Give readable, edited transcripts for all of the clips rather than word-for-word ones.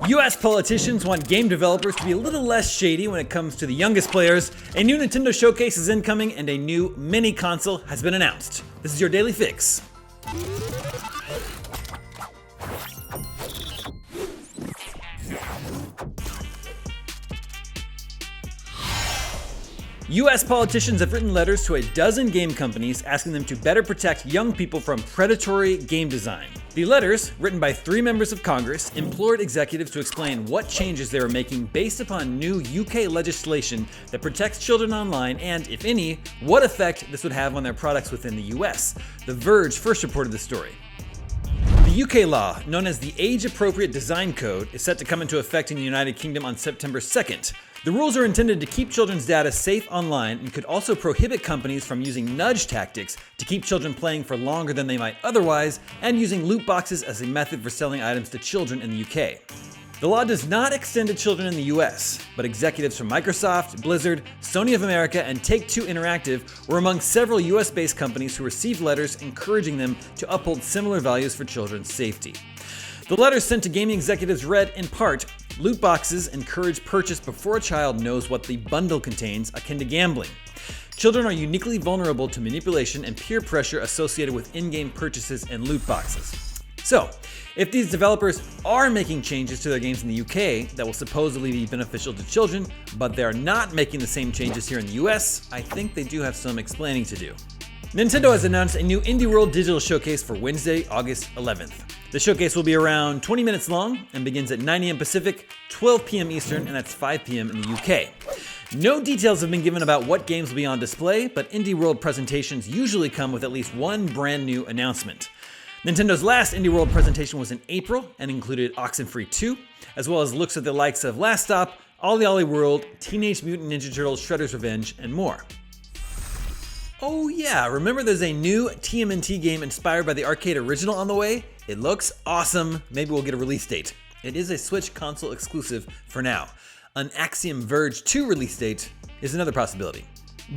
US politicians want game developers to be a little less shady when it comes to the youngest players. A new Nintendo showcase is incoming and a new mini console has been announced. This is your Daily Fix. US politicians have written letters to a dozen game companies asking them to better protect young people from predatory game design. The letters, written by 3 members of Congress, implored executives to explain what changes they were making based upon new UK legislation that protects children online and, if any, what effect this would have on their products within the US. The Verge first reported the story. The UK law, known as the Age-Appropriate Design Code, is set to come into effect in the United Kingdom on September 2nd. The rules are intended to keep children's data safe online and could also prohibit companies from using nudge tactics to keep children playing for longer than they might otherwise, and using loot boxes as a method for selling items to children in the UK. The law does not extend to children in the US, but executives from Microsoft, Blizzard, Sony of America, and Take-Two Interactive were among several US-based companies who received letters encouraging them to uphold similar values for children's safety. The letters sent to gaming executives read, in part, loot boxes encourage purchase before a child knows what the bundle contains, akin to gambling. Children are uniquely vulnerable to manipulation and peer pressure associated with in-game purchases and loot boxes. So, if these developers are making changes to their games in the UK that will supposedly be beneficial to children, but they're not making the same changes here in the US, I think they do have some explaining to do. Nintendo has announced a new Indie World digital showcase for Wednesday, August 11th. The showcase will be around 20 minutes long and begins at 9 a.m. Pacific, 12 p.m. Eastern, and that's 5 p.m. in the UK. No details have been given about what games will be on display, but Indie World presentations usually come with at least one brand new announcement. Nintendo's last Indie World presentation was in April and included Oxenfree 2, as well as looks at the likes of Last Stop, OlliOlli World, Teenage Mutant Ninja Turtles Shredder's Revenge, and more. Oh yeah, remember there's a new TMNT game inspired by the arcade original on the way? It looks awesome. Maybe we'll get a release date. It is a Switch console exclusive for now. An Axiom Verge 2 release date is another possibility.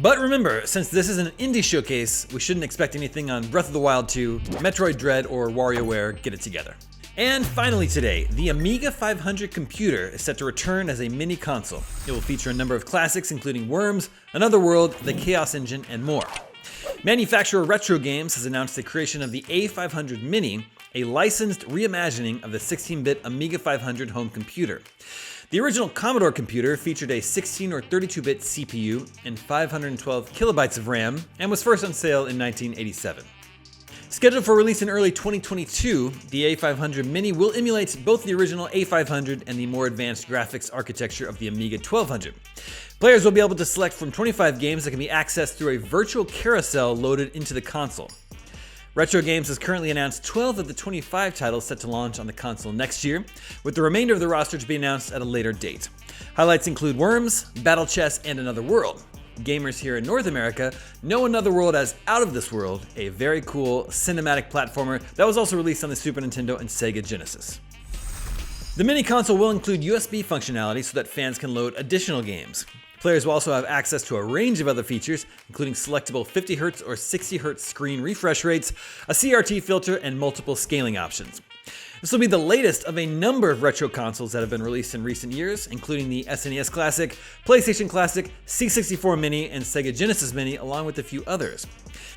But remember, since this is an indie showcase, we shouldn't expect anything on Breath of the Wild 2, Metroid Dread, or WarioWare. Get it together. And finally today, the Amiga 500 computer is set to return as a mini console. It will feature a number of classics including Worms, Another World, the Chaos Engine, and more. Manufacturer Retro Games has announced the creation of the A500 Mini, a licensed reimagining of the 16-bit Amiga 500 home computer. The original Commodore computer featured a 16 or 32-bit CPU and 512 kilobytes of RAM and was first on sale in 1987. Scheduled for release in early 2022, the A500 Mini will emulate both the original A500 and the more advanced graphics architecture of the Amiga 1200. Players will be able to select from 25 games that can be accessed through a virtual carousel loaded into the console. Retro Games has currently announced 12 of the 25 titles set to launch on the console next year, with the remainder of the roster to be announced at a later date. Highlights include Worms, Battle Chess, and Another World. Gamers here in North America know Another World as Out of This World, a very cool cinematic platformer that was also released on the Super Nintendo and Sega Genesis. The mini console will include USB functionality so that fans can load additional games. Players will also have access to a range of other features, including selectable 50Hz or 60Hz screen refresh rates, a CRT filter, and multiple scaling options. This will be the latest of a number of retro consoles that have been released in recent years, including the SNES Classic, PlayStation Classic, C64 Mini, and Sega Genesis Mini, along with a few others.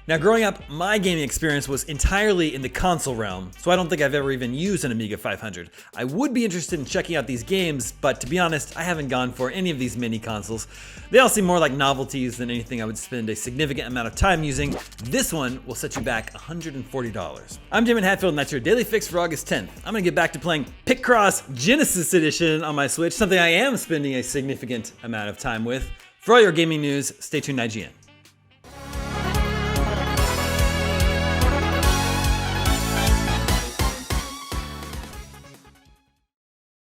Now, growing up, my gaming experience was entirely in the console realm, so I don't think I've ever even used an Amiga 500. I would be interested in checking out these games, but to be honest, I haven't gone for any of these mini consoles. They all seem more like novelties than anything I would spend a significant amount of time using. This one will set you back $140. I'm Damon Hatfield, and that's your Daily Fix for August 10th. I'm gonna get back to playing Picross Genesis Edition on my Switch, something I am spending a significant amount of time with. For all your gaming news, stay tuned to IGN.